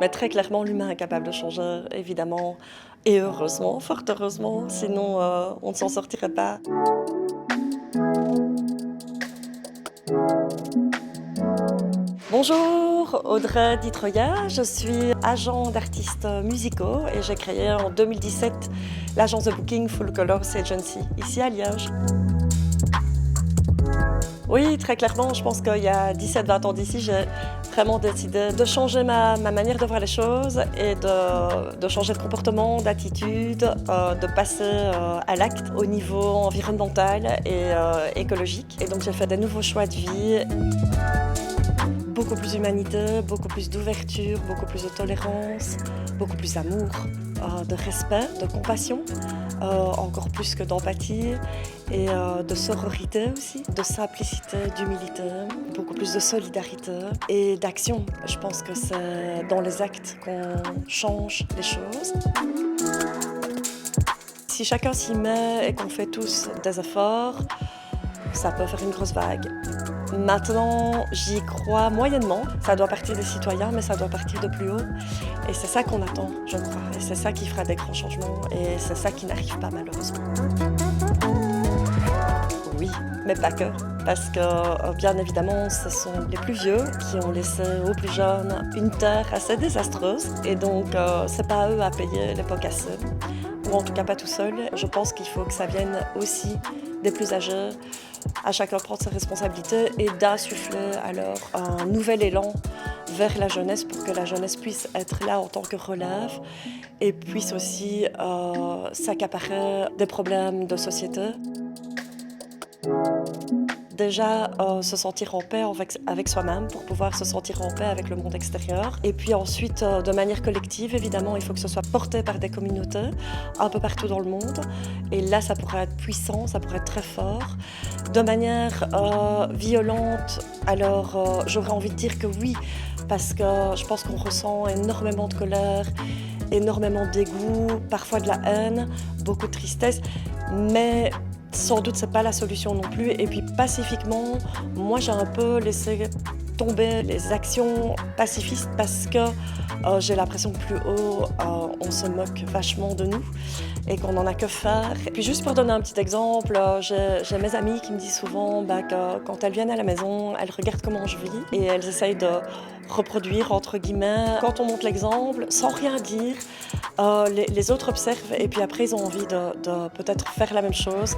Mais très clairement, l'humain est capable de changer, évidemment, et heureusement, fort heureusement, sinon on ne s'en sortirait pas. Bonjour, Audrey Di Troia, je suis agent d'artistes musicaux et j'ai créé en 2017 l'agence de booking Full Colors Agency, ici à Liège. Oui, très clairement, je pense qu'il y a 17-20 ans d'ici, j'ai vraiment décidé de changer ma manière de voir les choses et de changer de comportement, d'attitude, de passer à l'acte au niveau environnemental et écologique. Et donc j'ai fait des nouveaux choix de vie. Beaucoup plus d'humanité, beaucoup plus d'ouverture, beaucoup plus de tolérance, beaucoup plus d'amour, de respect, de compassion, encore plus que d'empathie et de sororité aussi, de simplicité, d'humilité, beaucoup plus de solidarité et d'action. Je pense que c'est dans les actes qu'on change les choses. Si chacun s'y met et qu'on fait tous des efforts, ça peut faire une grosse vague. Maintenant, j'y crois moyennement. Ça doit partir des citoyens, mais ça doit partir de plus haut. Et c'est ça qu'on attend, je crois. Et c'est ça qui fera des grands changements. Et c'est ça qui n'arrive pas, malheureusement. Oui, mais pas que. Parce que, bien évidemment, ce sont les plus vieux qui ont laissé aux plus jeunes une terre assez désastreuse. Et donc, c'est pas à eux à payer les pots cassés. Ou en tout cas pas tout seul. Je pense qu'il faut que ça vienne aussi des plus âgés, à chacun prendre ses responsabilités et d'insuffler alors un nouvel élan vers la jeunesse pour que la jeunesse puisse être là en tant que relève et puisse aussi s'accaparer des problèmes de société. Déjà, se sentir en paix avec soi-même pour pouvoir se sentir en paix avec le monde extérieur. Et puis ensuite, de manière collective, évidemment, il faut que ce soit porté par des communautés un peu partout dans le monde. Et là, ça pourrait être puissant, ça pourrait être très fort. De manière violente, alors j'aurais envie de dire que oui, parce que je pense qu'on ressent énormément de colère, énormément de dégoût, parfois de la haine, beaucoup de tristesse, mais sans doute c'est pas la solution non plus. Et puis pacifiquement, moi j'ai un peu laissé tomber les actions pacifistes parce que j'ai l'impression que plus haut on se moque vachement de nous et qu'on n'en a que faire. Et puis juste pour donner un petit exemple, j'ai mes amies qui me disent souvent que quand elles viennent à la maison, elles regardent comment je vis et elles essayent de reproduire entre guillemets. Quand on montre l'exemple, sans rien dire, les autres observent et puis après ils ont envie de peut-être faire la même chose.